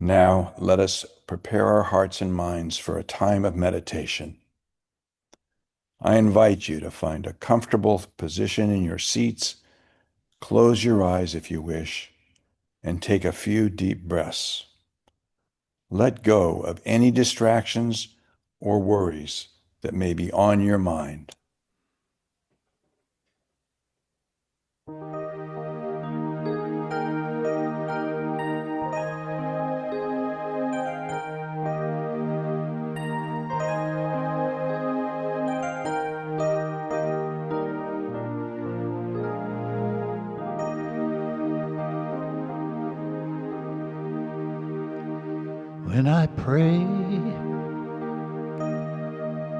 Now let us prepare our hearts and minds for a time of meditation. I invite you to find a comfortable position in your seats, close your eyes if you wish, and take a few deep breaths. Let go of any distractions or worries that may be on your mind. When I pray,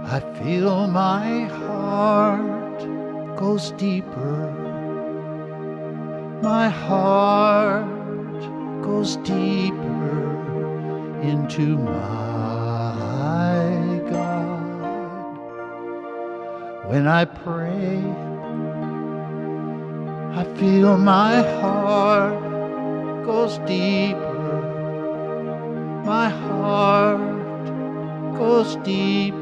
I feel my heart goes deeper. My heart goes deeper into my God. When I pray, I feel my heart goes deeper. My heart goes deeper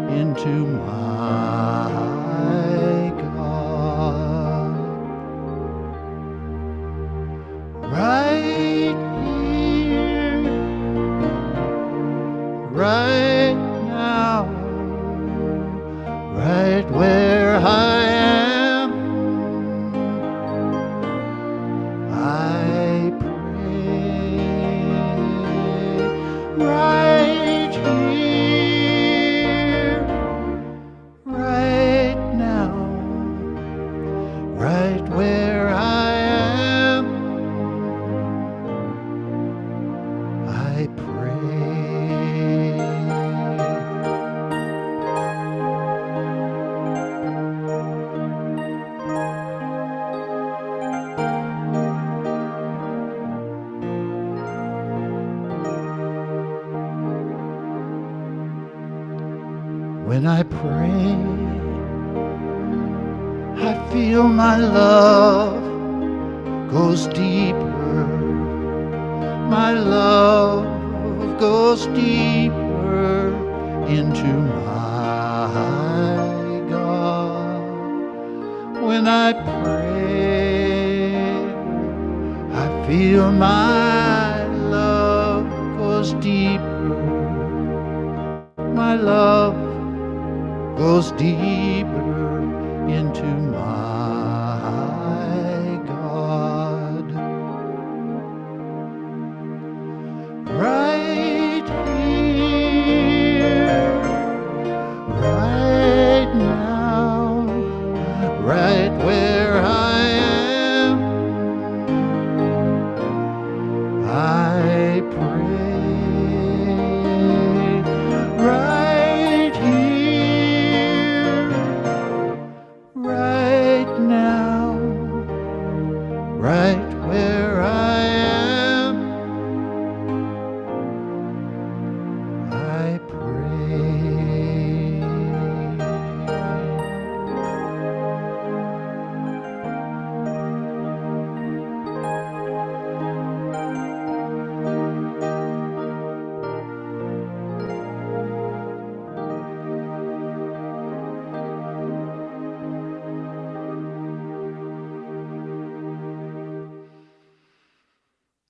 into my God. Right here, right now, right where I am, I pray. Right here, right now, right where I am, I pray. When I pray, I feel my love goes deeper. My love goes deeper into my God. When I pray, I feel my love goes deeper. My love goes deeper into my God. Right here, right now, right where I am, I pray. Right here, right now, right where I am, I pray.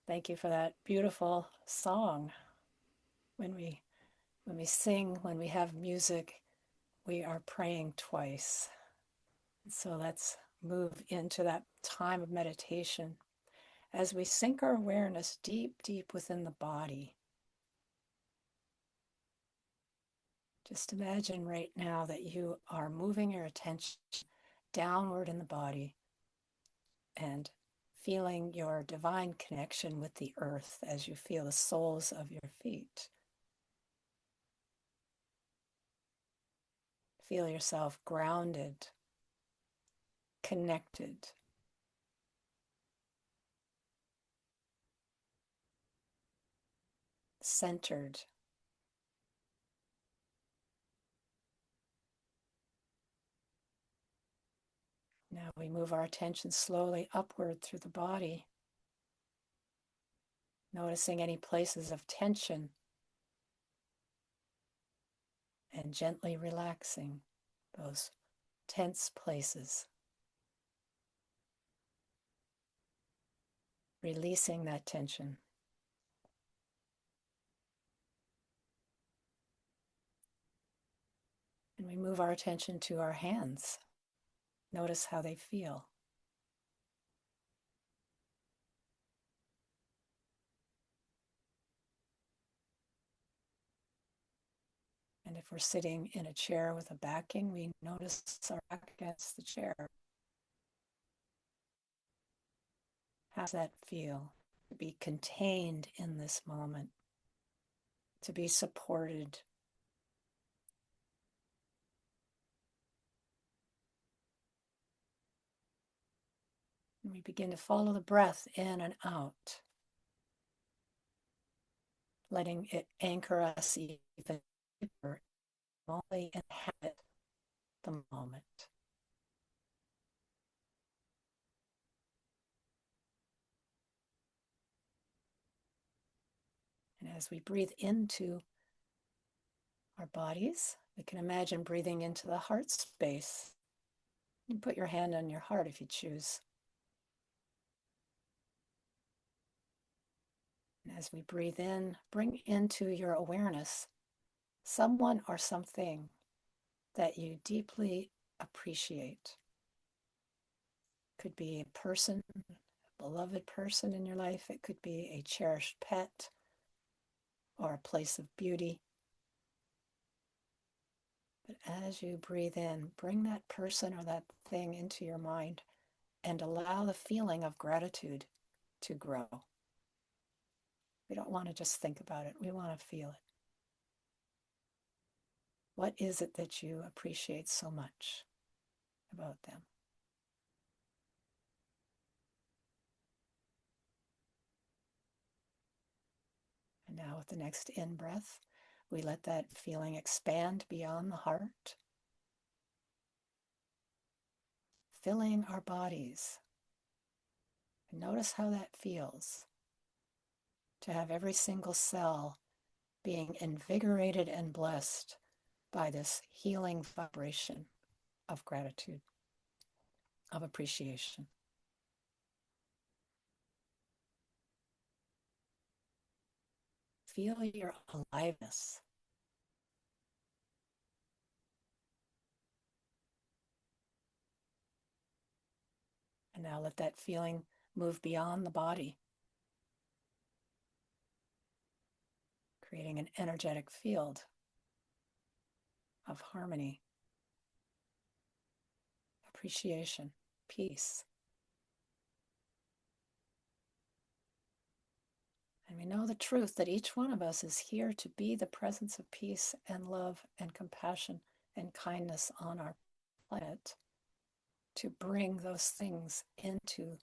Thank you for that beautiful song. When we sing, when we have music, we are praying twice. So let's move into that time of meditation as we sink our awareness deep, deep within the body. Just imagine right now that you are moving your attention downward in the body and feeling your divine connection with the earth as you feel the soles of your feet. Feel yourself grounded, connected, centered. Now we move our attention slowly upward through the body, Noticing any places of tension and gently relaxing those tense places. Releasing that tension. And we move our attention to our hands. Notice how they feel. And if we're sitting in a chair with a backing, we notice our back against the chair. How's that feel? To be contained in this moment, to be supported. And we begin to follow the breath in and out, letting it anchor us even deeper, only inhabit the moment. And as we breathe into our bodies, we can imagine breathing into the heart space. You put your hand on your heart if you choose. And as we breathe in, bring into your awareness someone or something that you deeply appreciate. Could be a person, a beloved person in your life. It could be a cherished pet or a place of beauty. But as you breathe in, bring that person or that thing into your mind and allow the feeling of gratitude to grow. We don't want to just think about it. We want to feel it. What is it that you appreciate so much about them? And now with the next in-breath, we let that feeling expand beyond the heart, filling our bodies. And notice how that feels to have every single cell being invigorated and blessed by this healing vibration of gratitude, of appreciation. Feel your aliveness. And now let that feeling move beyond the body, creating an energetic field of harmony, appreciation, peace. And we know the truth that each one of us is here to be the presence of peace and love and compassion and kindness on our planet, to bring those things into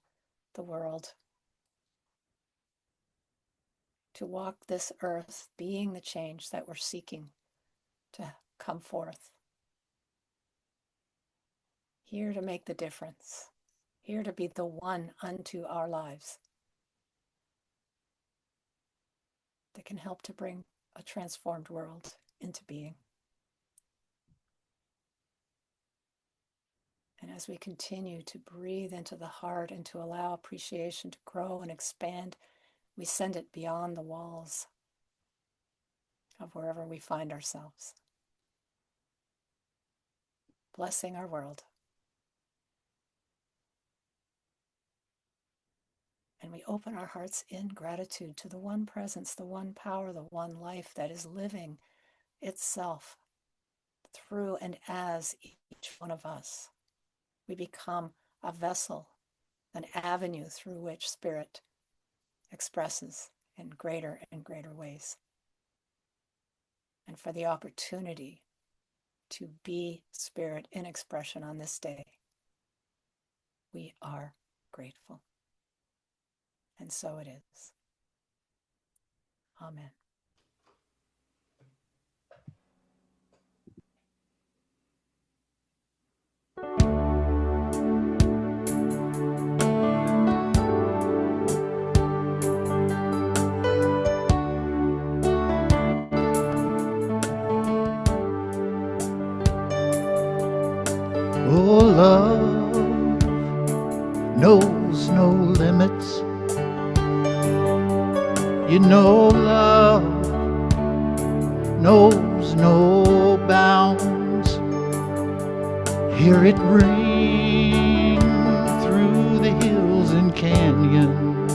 the world, to walk this earth being the change that we're seeking to come forth. Here to make the difference, here to be the one unto our lives that can help to bring a transformed world into being. And as we continue to breathe into the heart and to allow appreciation to grow and expand, we send it beyond the walls of wherever we find ourselves, blessing our world. And we open our hearts in gratitude to the one presence, the one power, the one life that is living itself through and as each one of us. We become a vessel, an avenue through which spirit expresses in greater and greater ways. And for the opportunity to be spirit in expression on this day, we are grateful. And so it is. Amen. limits. You know love knows no bounds. Hear it ring through the hills and canyons.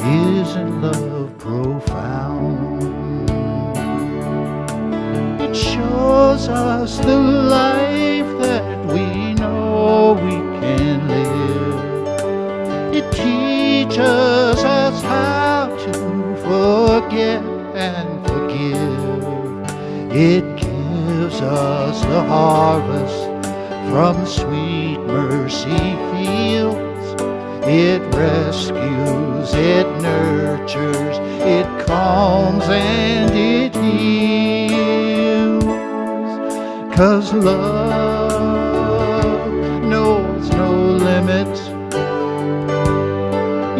Isn't love profound? It shows us the life that we know we can live. It teaches us how to forget and forgive. It gives us the harvest from sweet mercy fields. It rescues, it nurtures, it calms and it heals. 'Cause love knows no limits.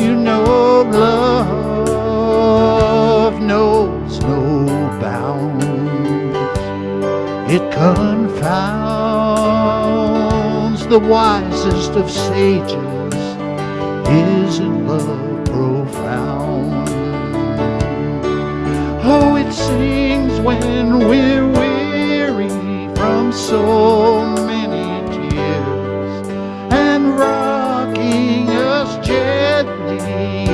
You know love knows no bounds. It confounds the wisest of sages. Isn't love profound? Oh, it sings when we're weary from so many tears, and rocking us gently,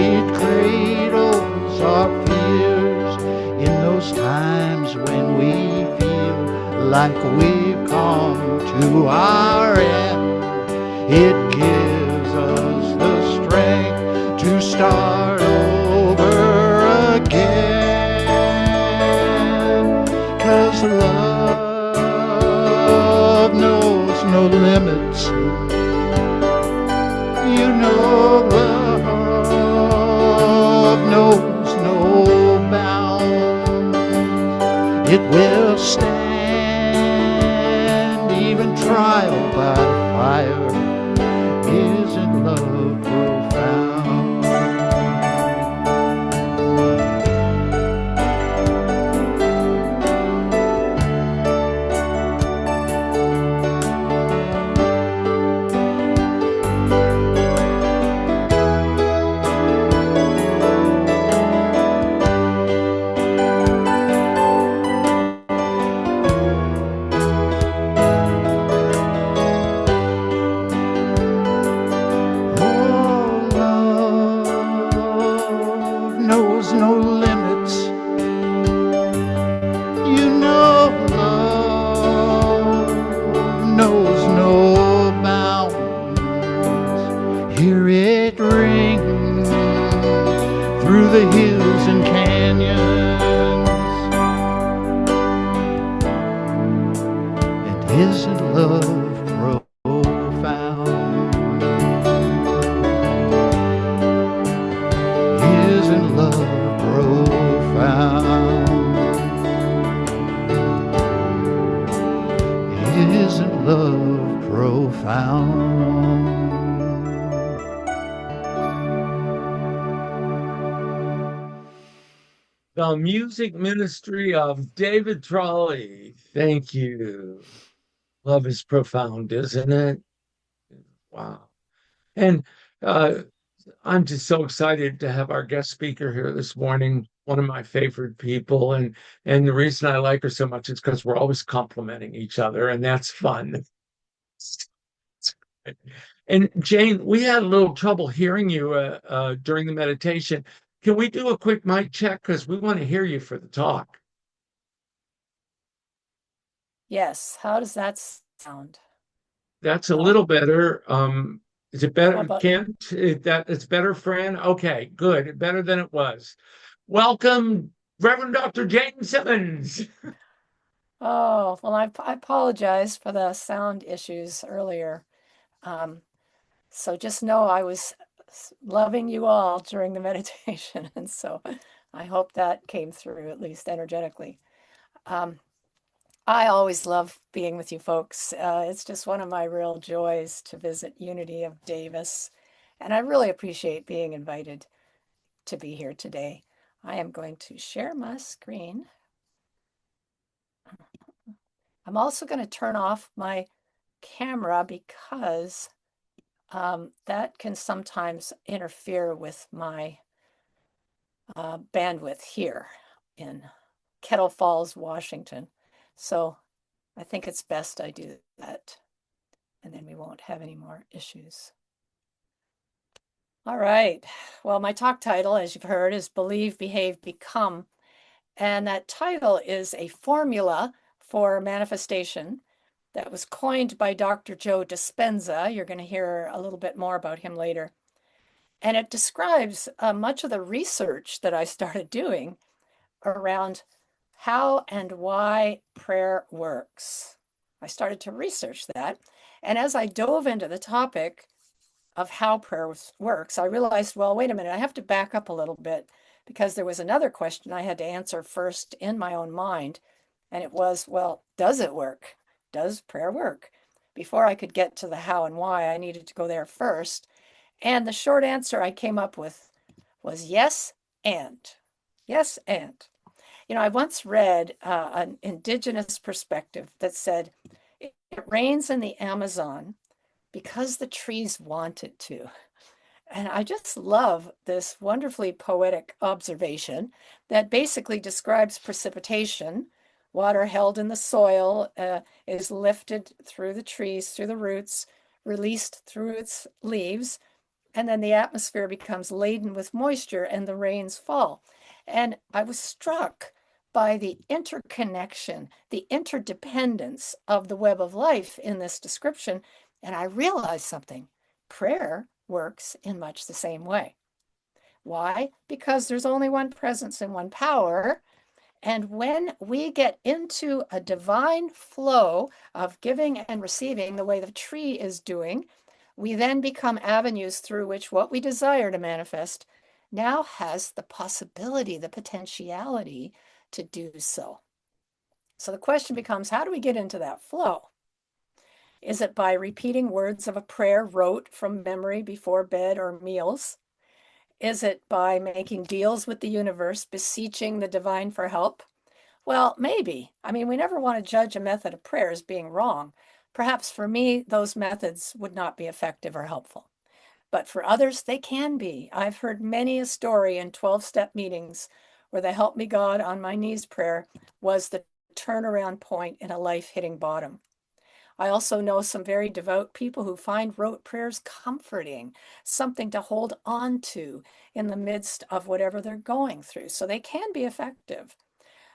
it cradles our fears. In those times when we feel like we've come to our end, it gives us the strength to start over again. 'Cause love knows no limits. You know love knows no bounds. It will stand even trial by fire. Isn't love profound? Knows no limits. You know love knows no bounds. Hear it ring through the hills and canyons. And isn't love profound? Isn't love profound? Isn't love profound? The music ministry of David Trolley. Thank you. Love is profound, isn't it? Wow. And I'm just so excited to have our guest speaker here this morning, one of my favorite people. And the reason I like her so much is because we're always complimenting each other, and that's fun. And Jane, we had a little trouble hearing you during the meditation. Can we do a quick mic check? Because we want to hear you for the talk. Yes. How does that sound? That's a little better. Is it better, How about Kent? It's better, Fran? Okay, good. Better than it was. Welcome, Reverend Dr. Jane Simmons. Oh, well, I apologize for the sound issues earlier. So just know I was loving you all during the meditation, and so I hope that came through at least energetically. I always love being with you folks. It's just one of my real joys to visit Unity of Davis, and I really appreciate being invited to be here today. I am going to share my screen. I'm also going to turn off my camera because that can sometimes interfere with my bandwidth here in Kettle Falls, Washington. So I think it's best I do that, and then we won't have any more issues. All right. Well, my talk title, as you've heard, is Believe, Behave, Become. And that title is a formula for manifestation that was coined by Dr. Joe Dispenza. You're going to hear a little bit more about him later. And it describes much of the research that I started doing around how and why prayer works. I started to research that. And as I dove into the topic of how prayer works, I realized, well, wait a minute, I have to back up a little bit because there was another question I had to answer first in my own mind. And it was, well, does it work? Does prayer work? Before I could get to the how and why, I needed to go there first. And the short answer I came up with was yes and. Yes and. I once read an indigenous perspective that said it rains in the Amazon because the trees want it to. And I just love this wonderfully poetic observation that basically describes precipitation. Water held in the soil is lifted through the trees, through the roots, released through its leaves, and then the atmosphere becomes laden with moisture and the rains fall. And I was struck by the interconnection, the interdependence of the web of life in this description. And I realized something. Prayer works in much the same way. Why? Because there's only one presence and one power. And when we get into a divine flow of giving and receiving, the way the tree is doing, we then become avenues through which what we desire to manifest now has the possibility, the potentiality to do so. So the question becomes, how do we get into that flow? Is it by repeating words of a prayer rote from memory before bed or meals? Is it by making deals with the universe, beseeching the divine for help? Well, maybe. I mean, we never want to judge a method of prayer as being wrong. Perhaps for me, those methods would not be effective or helpful. But for others, they can be. I've heard many a story in 12-step meetings where the help me God on my knees prayer was the turnaround point in a life hitting bottom. I also know some very devout people who find rote prayers comforting, something to hold on to in the midst of whatever they're going through. So they can be effective.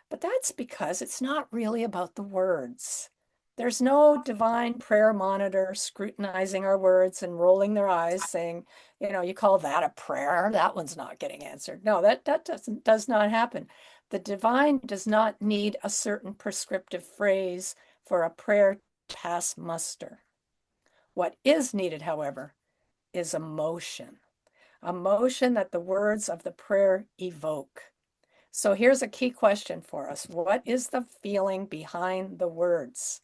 But that's because it's not really about the words. There's no divine prayer monitor scrutinizing our words and rolling their eyes saying, you call that a prayer? That one's not getting answered. No, that does not happen. The divine does not need a certain prescriptive phrase for a prayer to pass muster. What is needed, however, is emotion that the words of the prayer evoke. So here's a key question for us. What is the feeling behind the words?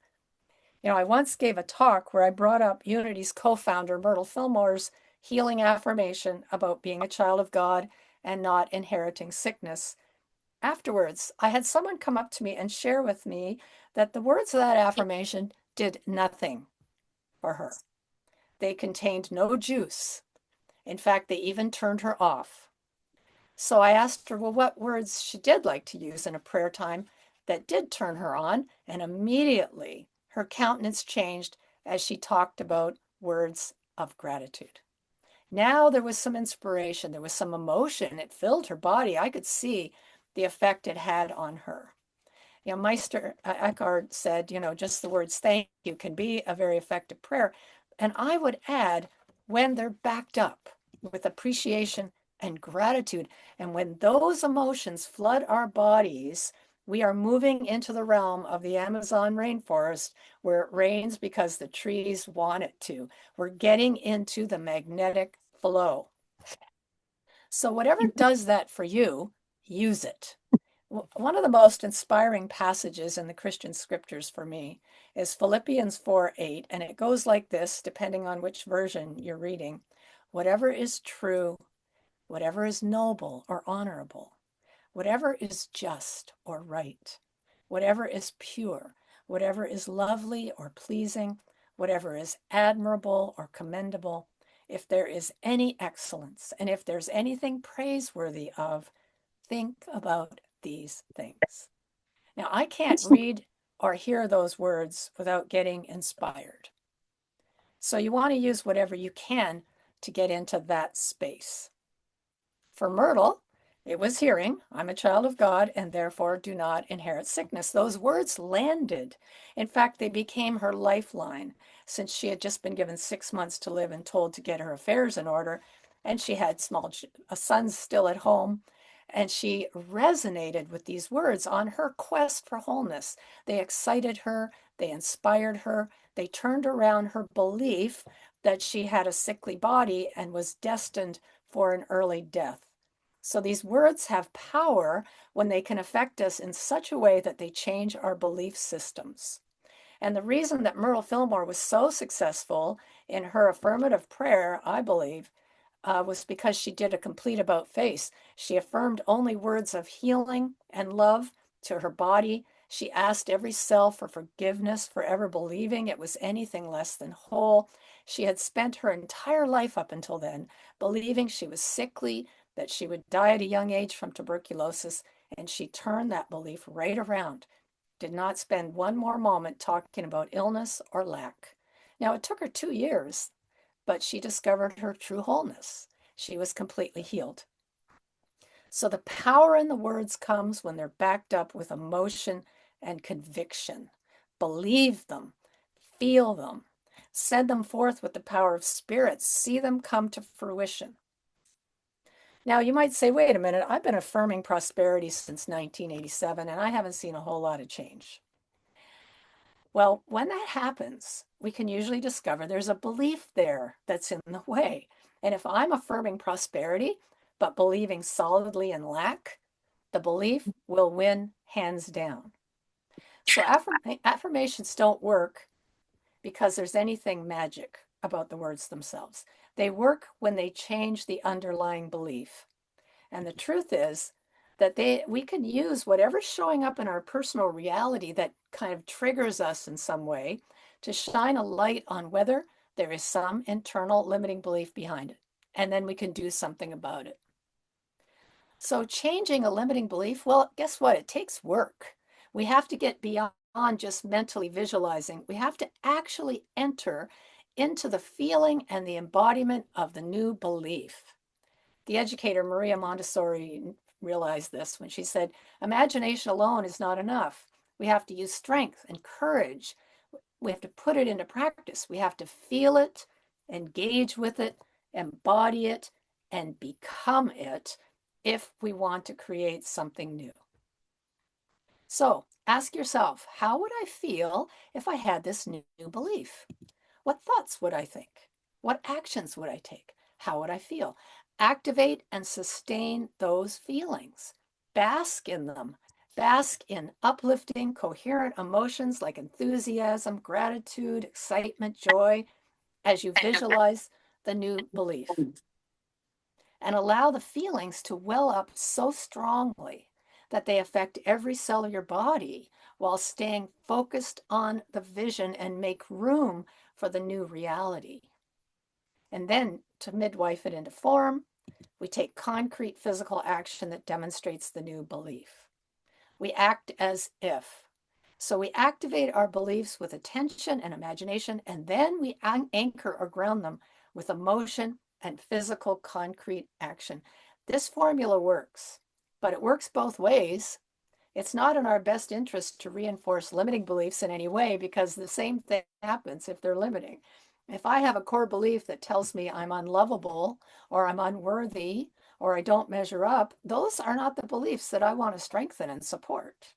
I once gave a talk where I brought up Unity's co-founder, Myrtle Fillmore's healing affirmation about being a child of God and not inheriting sickness. Afterwards, I had someone come up to me and share with me that the words of that affirmation did nothing for her. They contained no juice. In fact, they even turned her off. So I asked her, well, what words she did like to use in a prayer time that did turn her on. And immediately her countenance changed as she talked about words of gratitude. Now there was some inspiration, there was some emotion. It filled her body. I could see the effect it had on her. Meister Eckhart said, just the words thank you can be a very effective prayer. And I would add, when they're backed up with appreciation and gratitude, and when those emotions flood our bodies, we are moving into the realm of the Amazon rainforest where it rains because the trees want it to. We're getting into the magnetic flow. So whatever does that for you, use it. One of the most inspiring passages in the Christian scriptures for me is Philippians 4:8, and it goes like this, depending on which version you're reading. Whatever is true, whatever is noble or honorable, whatever is just or right, whatever is pure, whatever is lovely or pleasing, whatever is admirable or commendable, if there is any excellence, and if there's anything praiseworthy of, think about these things. Now, I can't read or hear those words without getting inspired. So you want to use whatever you can to get into that space. For Myrtle, it was hearing, I'm a child of God and therefore do not inherit sickness. Those words landed. In fact, they became her lifeline since she had just been given 6 months to live and told to get her affairs in order. And she had sons still at home. And she resonated with these words on her quest for wholeness. They excited her, they inspired her, they turned around her belief that she had a sickly body and was destined for an early death. So these words have power when they can affect us in such a way that they change our belief systems. And the reason that Myrtle Fillmore was so successful in her affirmative prayer, I believe, was because she did a complete about face. She affirmed only words of healing and love to her body. She asked every cell for forgiveness for ever believing it was anything less than whole. She had spent her entire life up until then believing she was sickly, that she would die at a young age from tuberculosis, and she turned that belief right around. Did not spend one more moment talking about illness or lack. Now, it took her 2 years, but she discovered her true wholeness. She was completely healed. So the power in the words comes when they're backed up with emotion and conviction. Believe them, feel them, send them forth with the power of spirit, see them come to fruition. Now, you might say, wait a minute, I've been affirming prosperity since 1987 and I haven't seen a whole lot of change. Well, when that happens, we can usually discover there's a belief there that's in the way. And if I'm affirming prosperity, but believing solidly in lack, the belief will win hands down. So affirmations don't work because there's anything magic about the words themselves. They work when they change the underlying belief. And the truth is that we can use whatever's showing up in our personal reality that kind of triggers us in some way to shine a light on whether there is some internal limiting belief behind it. And then we can do something about it. So changing a limiting belief, well, guess what? It takes work. We have to get beyond just mentally visualizing. We have to actually enter into the feeling and the embodiment of the new belief. The educator Maria Montessori realized this when she said, imagination alone is not enough. We have to use strength and courage. We have to put it into practice. We have to feel it, engage with it, embody it, and become it if we want to create something new. So ask yourself, how would I feel if I had this new belief? What thoughts would I think? What actions would I take? How would I feel? Activate and sustain those feelings. Bask in them. Bask in uplifting, coherent emotions like enthusiasm, gratitude, excitement, joy as you visualize the new belief. And allow the feelings to well up so strongly that they affect every cell of your body while staying focused on the vision and make room for the new reality. And then to midwife it into form, we take concrete physical action that demonstrates the new belief. We act as if. So we activate our beliefs with attention and imagination, and then we anchor or ground them with emotion and physical concrete action. This formula works, but it works both ways. It's not in our best interest to reinforce limiting beliefs in any way because the same thing happens if they're limiting. If I have a core belief that tells me I'm unlovable or I'm unworthy or I don't measure up, those are not the beliefs that I want to strengthen and support.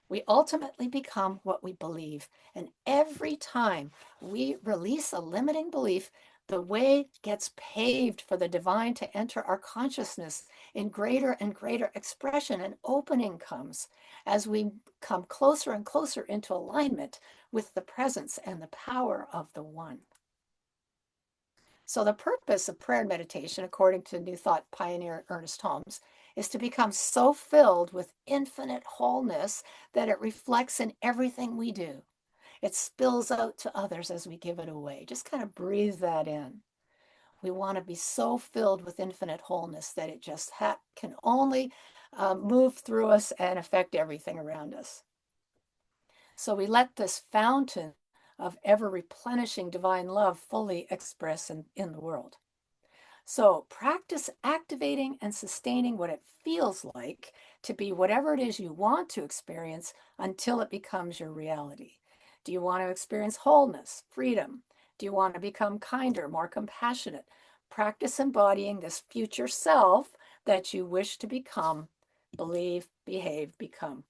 We ultimately become what we believe. And every time we release a limiting belief, the way gets paved for the divine to enter our consciousness in greater and greater expression. And opening comes as we come closer and closer into alignment with the presence and the power of the One. So the purpose of prayer and meditation, according to New Thought pioneer Ernest Holmes, is to become so filled with infinite wholeness that it reflects in everything we do. It spills out to others as we give it away. Just kind of breathe that in. We want to be so filled with infinite wholeness that it just can only move through us and affect everything around us. So we let this fountain of ever replenishing divine love fully express in the world. So practice activating and sustaining what it feels like to be whatever it is you want to experience until it becomes your reality. Do you want to experience wholeness, freedom? Do you want to become kinder, more compassionate? Practice embodying this future self that you wish to become. Believe, behave, become.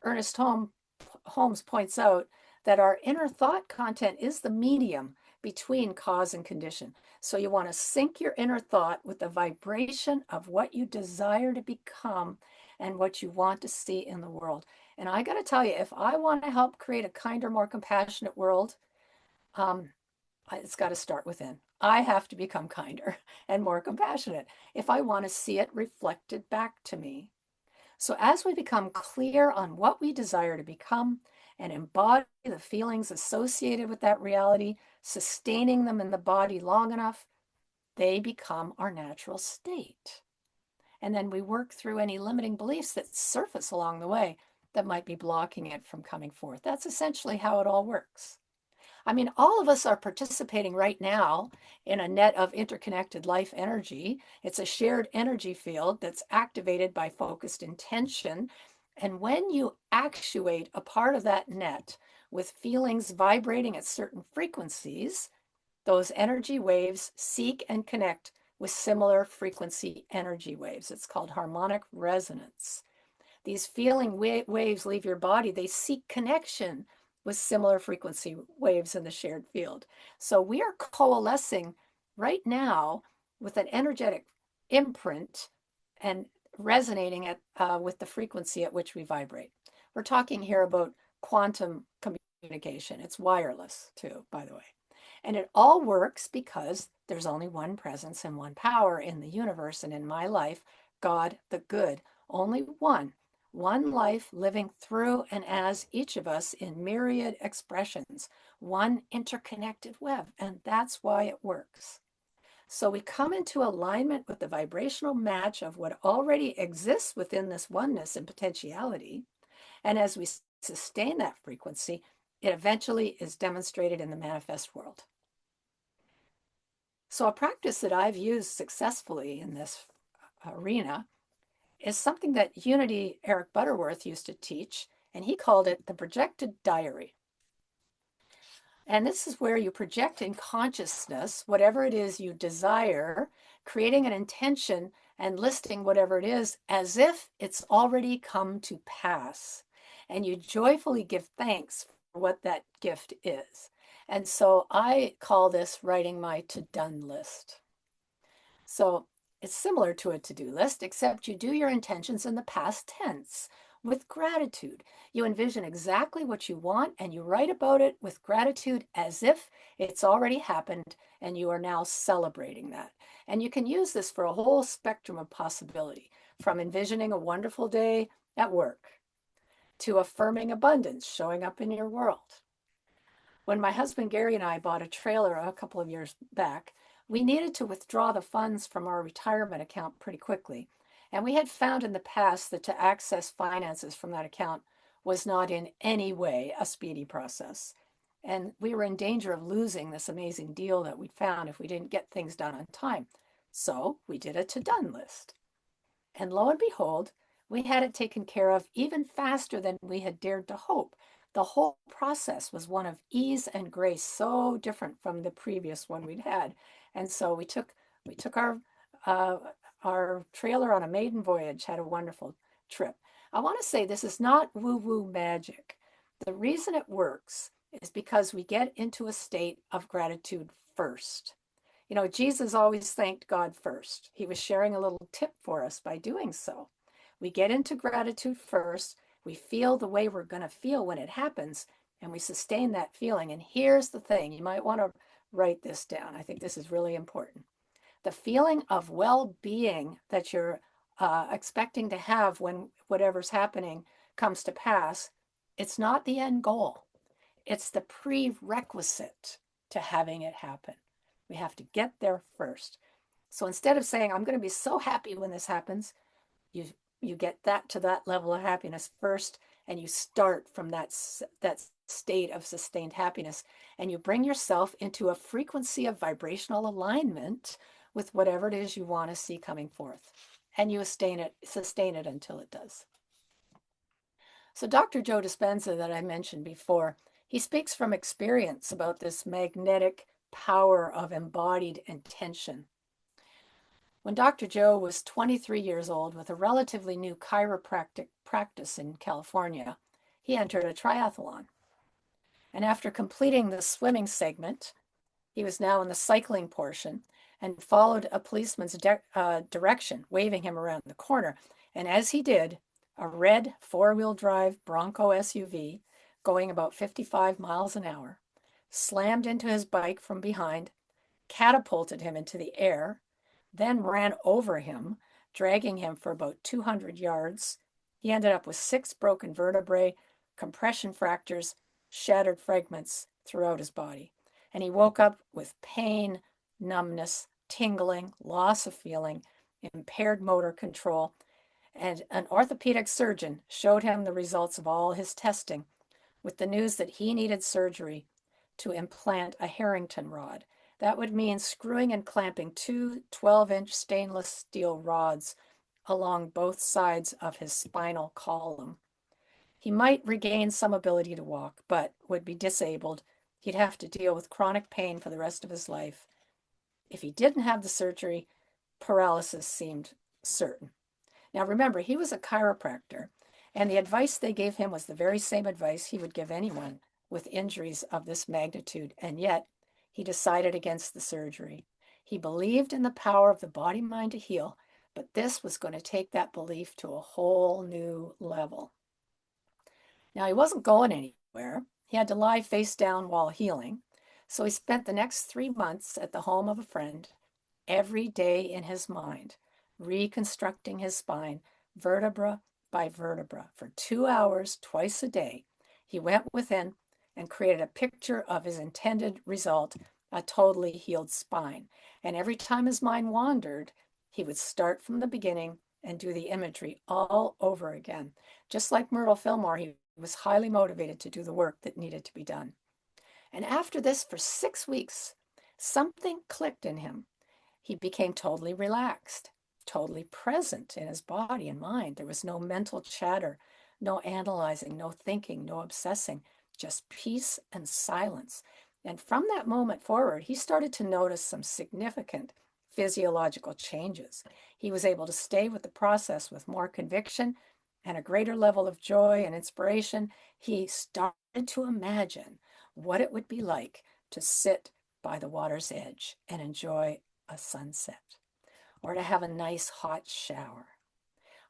Ernest Holmes points out that our inner thought content is the medium between cause and condition. So you want to sync your inner thought with the vibration of what you desire to become and what you want to see in the world. And I got to tell you, if I want to help create a kinder, more compassionate world, um, it's got to start within. I have to become kinder and more compassionate if I want to see it reflected back to me. So, as we become clear on what we desire to become and embody the feelings associated with that reality, sustaining them in the body long enough, they become our natural state. And then we work through any limiting beliefs that surface along the way that might be blocking it from coming forth. That's essentially how it all works. I mean, all of us are participating right now in a net of interconnected life energy. It's a shared energy field that's activated by focused intention. And when you actuate a part of that net with feelings vibrating at certain frequencies, those energy waves seek and connect with similar frequency energy waves. It's called harmonic resonance. These feeling waves leave your body, they seek connection with similar frequency waves in the shared field. So we are coalescing right now with an energetic imprint and resonating with the frequency at which we vibrate. We're talking here about quantum communication. It's wireless too, by the way. And it all works because there's only one presence and one power in the universe and in my life, God the good. Only one life living through and as each of us in myriad expressions, one interconnected web. And that's why it works. So we come into alignment with the vibrational match of what already exists within this oneness and potentiality. And as we sustain that frequency, it eventually is demonstrated in the manifest world. So, a practice that I've used successfully in this arena is something that Unity Eric Butterworth used to teach, and he called it the projected diary. And this is where you project in consciousness whatever it is you desire, creating an intention and listing whatever it is as if it's already come to pass. And you joyfully give thanks for what that gift is. And so I call this writing my to-done list. So it's similar to a to-do list, except you do your intentions in the past tense with gratitude. You envision exactly what you want and you write about it with gratitude as if it's already happened and you are now celebrating that. And you can use this for a whole spectrum of possibility, from envisioning a wonderful day at work to affirming abundance showing up in your world. When my husband Gary and I bought a trailer a couple of years back, we needed to withdraw the funds from our retirement account pretty quickly. And we had found in the past that to access finances from that account was not in any way a speedy process. And we were in danger of losing this amazing deal that we'd found if we didn't get things done on time. So we did a to-done list. And lo and behold, we had it taken care of even faster than we had dared to hope. The whole process was one of ease and grace, so different from the previous one we'd had. And so we took uh, our trailer on a maiden voyage, had a wonderful trip. I want to say this is not woo-woo magic. The reason it works is because we get into a state of gratitude first. You know, Jesus always thanked God first. He was sharing a little tip for us by doing so. We get into gratitude first. We feel the way we're going to feel when it happens, and we sustain that feeling. And here's the thing, you might want to write this down. I think this is really important. The feeling of well-being that you're expecting to have when whatever's happening comes to pass, it's not the end goal. It's the prerequisite to having it happen. We have to get there first. So instead of saying, I'm going to be so happy when this happens, you you get that to that level of happiness first, and you start from that state of sustained happiness, and you bring yourself into a frequency of vibrational alignment with whatever it is you want to see coming forth, and you sustain it until it does. So Dr. Joe Dispenza, that I mentioned before, he speaks from experience about this magnetic power of embodied intention. When Dr. Joe was 23 years old with a relatively new chiropractic practice in California, he entered a triathlon. And after completing the swimming segment, he was now in the cycling portion and followed a policeman's direction, waving him around the corner. And as he did, a red four-wheel drive Bronco SUV going about 55 miles an hour slammed into his bike from behind, catapulted him into the air, then ran over him, dragging him for about 200 yards. He ended up with 6 broken vertebrae, compression fractures, shattered fragments throughout his body. And he woke up with pain, numbness, tingling, loss of feeling, impaired motor control. And an orthopedic surgeon showed him the results of all his testing with the news that he needed surgery to implant a Harrington rod. That would mean screwing and clamping 2 12-inch stainless steel rods along both sides of his spinal column. He might regain some ability to walk, but would be disabled. He'd have to deal with chronic pain for the rest of his life. If he didn't have the surgery, paralysis seemed certain. Now remember, he was a chiropractor, and the advice they gave him was the very same advice he would give anyone with injuries of this magnitude, and yet he decided against the surgery. He believed in the power of the body-mind to heal, but this was going to take that belief to a whole new level. Now, he wasn't going anywhere. He had to lie face down while healing, so he spent the next 3 months at the home of a friend, every day in his mind, reconstructing his spine, vertebra by vertebra, for 2 hours twice a day. He went within and created a picture of his intended result, a totally healed spine. And every time his mind wandered, he would start from the beginning and do the imagery all over again. Just like Myrtle Fillmore, he was highly motivated to do the work that needed to be done. And after this, for 6 weeks, something clicked in him. He became totally relaxed, totally present in his body and mind. There was no mental chatter, no analyzing, no thinking, no obsessing, just peace and silence. And from that moment forward, he started to notice some significant physiological changes. He was able to stay with the process with more conviction and a greater level of joy and inspiration. He started to imagine what it would be like to sit by the water's edge and enjoy a sunset, or to have a nice hot shower,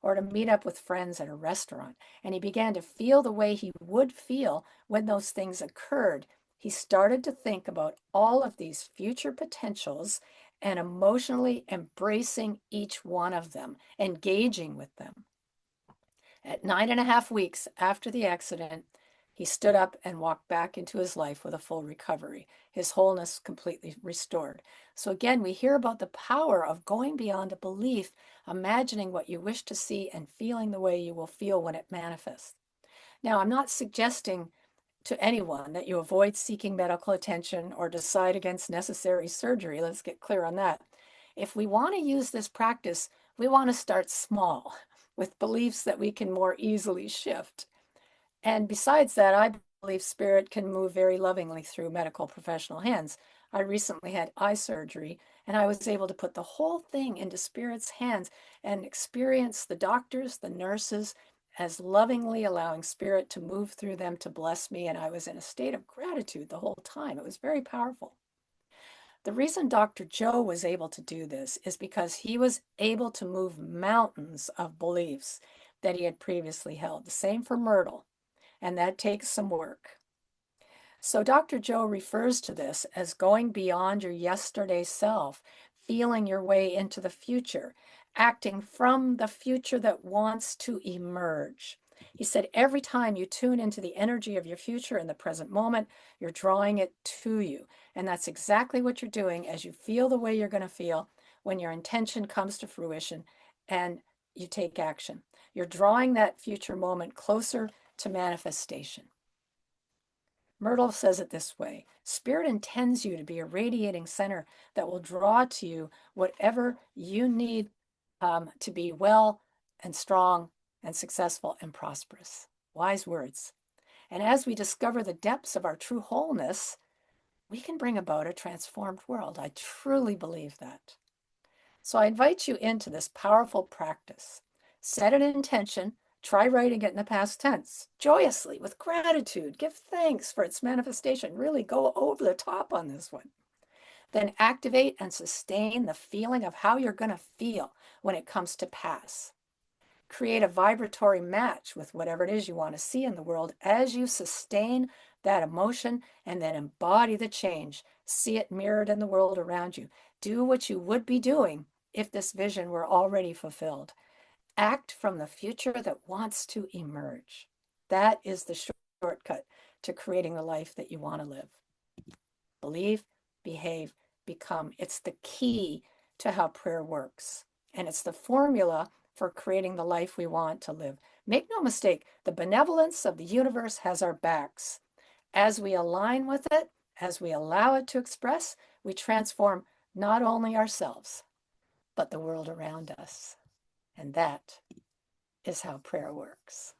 or to meet up with friends at a restaurant. And he began to feel the way he would feel when those things occurred. He started to think about all of these future potentials and emotionally embracing each one of them, engaging with them. At 9.5 weeks after the accident, he stood up and walked back into his life with a full recovery, his wholeness completely restored. So again, we hear about the power of going beyond a belief, imagining what you wish to see and feeling the way you will feel when it manifests. Now, I'm not suggesting to anyone that you avoid seeking medical attention or decide against necessary surgery. Let's get clear on that. If we want to use this practice, we want to start small with beliefs that we can more easily shift. And besides that, I believe spirit can move very lovingly through medical professional hands. I recently had eye surgery, and I was able to put the whole thing into spirit's hands and experience the doctors, the nurses, as lovingly allowing spirit to move through them to bless me. And I was in a state of gratitude the whole time. It was very powerful. The reason Dr. Joe was able to do this is because he was able to move mountains of beliefs that he had previously held. The same for Myrtle, and that takes some work. So Dr. Joe refers to this as going beyond your yesterday self, feeling your way into the future, acting from the future that wants to emerge. He said, every time you tune into the energy of your future in the present moment, you're drawing it to you. And that's exactly what you're doing as you feel the way you're going to feel when your intention comes to fruition and you take action. You're drawing that future moment closer to manifestation. Myrtle says it this way: Spirit intends you to be a radiating center that will draw to you whatever you need to be well and strong and successful and prosperous. Wise words. And as we discover the depths of our true wholeness, we can bring about a transformed world. I truly believe that. So I invite you into this powerful practice. Set an intention. Try writing it in the past tense, joyously, with gratitude. Give thanks for its manifestation. Really go over the top on this one. Then activate and sustain the feeling of how you're going to feel when it comes to pass. Create a vibratory match with whatever it is you want to see in the world as you sustain that emotion and then embody the change. See it mirrored in the world around you. Do what you would be doing if this vision were already fulfilled. Act from the future that wants to emerge. That is the shortcut to creating the life that you want to live. Believe, behave, become. It's the key to how prayer works. And it's the formula for creating the life we want to live. Make no mistake, the benevolence of the universe has our backs. As we align with it, as we allow it to express, we transform not only ourselves, but the world around us. And that is how prayer works.